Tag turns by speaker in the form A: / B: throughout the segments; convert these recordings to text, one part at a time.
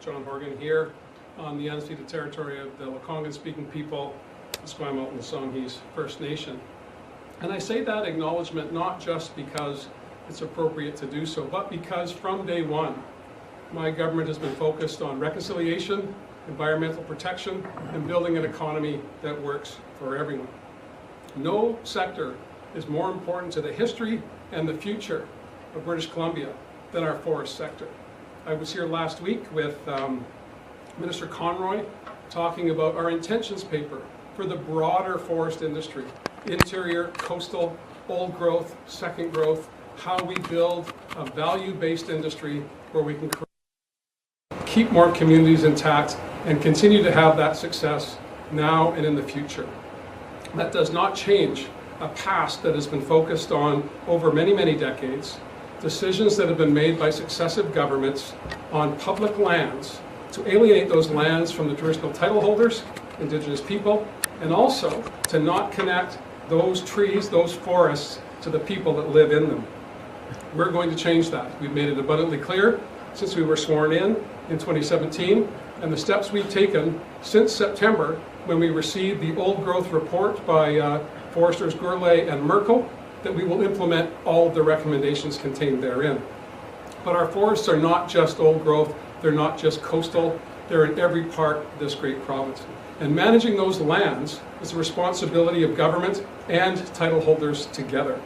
A: John Horgan here on the unceded territory of the Lekwungen-speaking people, the Esquimalt and Songhees First Nation. And I say that acknowledgement not just because it's appropriate to do so, but because from day one, my government has been focused on reconciliation, environmental protection, and building an economy that works for everyone. No sector is more important to the history and the future of British Columbia than our forest sector. I was here last week with Minister Conroy talking about our intentions paper for the broader forest industry, interior, coastal, old growth, second growth, how we build a value-based industry where we can keep more communities intact and continue to have that success now and in the future. That does not change a past that has been focused on over many, many decades, decisions that have been made by successive governments on public lands to alienate those lands from the traditional title holders, Indigenous people, and also to not connect those trees, those forests, to the people that live in them. We're going to change that. We've made it abundantly clear since we were sworn in 2017, and the steps we've taken since September when we received the old growth report by Foresters Gourlay and Merkel, that we will implement all of the recommendations contained therein. But our forests are not just old growth, they're not just coastal, they're in every part of this great province. And managing those lands is the responsibility of government and title holders together.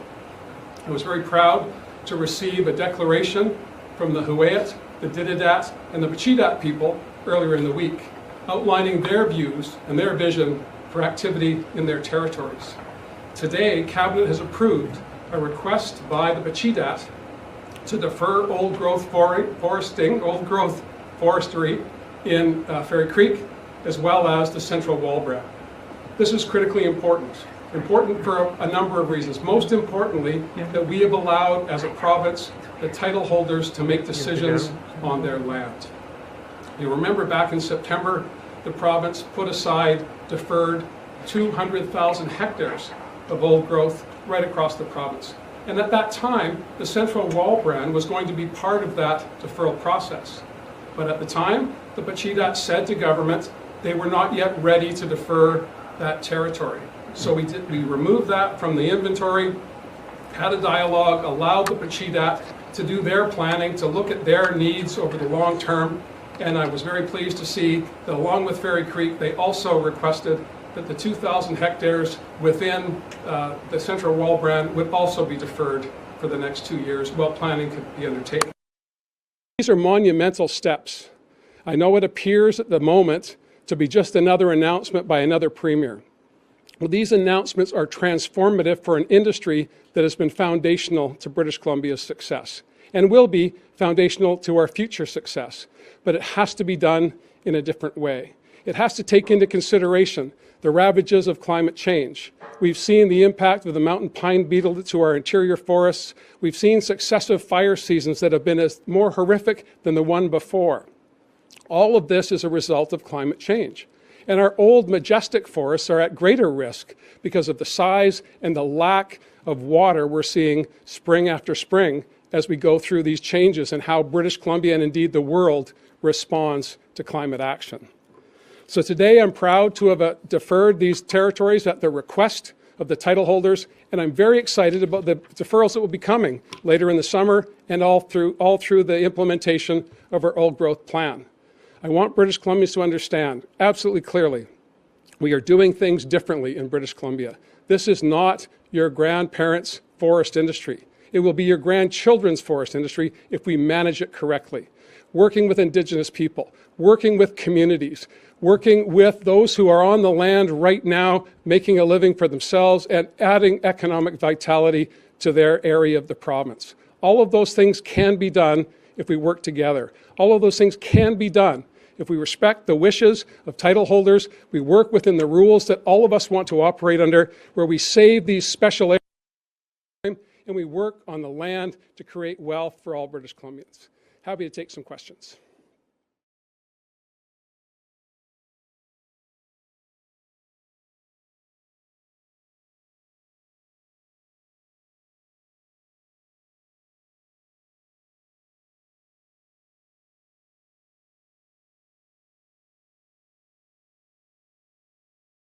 A: I was very proud to receive a declaration from the Huayet, the Dididat, and the Pachidat people earlier in the week, outlining their views and their vision for activity in their territories. Today, Cabinet has approved a request by the Pachidat to defer old growth forestry in Fairy Creek, as well as the Central Walbra. This is critically important for a number of reasons. Most importantly, that we have allowed, as a province, the title holders to make decisions on their land. You remember back in September, the province put aside, deferred 200,000 hectares of old growth right across the province. And at that time, the Central Walbran was going to be part of that deferral process. But at the time, the Pachidat said to government they were not yet ready to defer that territory. So we removed that from the inventory, had a dialogue, allowed the Pachidat to do their planning, to look at their needs over the long term. And I was very pleased to see that along with Fairy Creek, they also requested that the 2,000 hectares within the Central Walbran would also be deferred for the next 2 years while planning could be undertaken. These are monumental steps. I know it appears at the moment to be just another announcement by another premier. Well, these announcements are transformative for an industry that has been foundational to British Columbia's success and will be foundational to our future success. But it has to be done in a different way. It has to take into consideration the ravages of climate change. We've seen the impact of the mountain pine beetle to our interior forests. We've seen successive fire seasons that have been more horrific than the one before. All of this is a result of climate change. And our old majestic forests are at greater risk because of the size and the lack of water we're seeing spring after spring as we go through these changes and how British Columbia and indeed the world responds to climate action. So today I'm proud to have deferred these territories at the request of the title holders, and I'm very excited about the deferrals that will be coming later in the summer and all through the implementation of our old growth plan. I want British Columbians to understand absolutely clearly we are doing things differently in British Columbia. This is not your grandparents' forest industry. It will be your grandchildren's forest industry if we manage it correctly. Working with Indigenous people, working with communities, working with those who are on the land right now, making a living for themselves and adding economic vitality to their area of the province. All of those things can be done if we work together. All of those things can be done if we respect the wishes of title holders, we work within the rules that all of us want to operate under, where we save these special areas, and we work on the land to create wealth for all British Columbians. Happy to take some questions.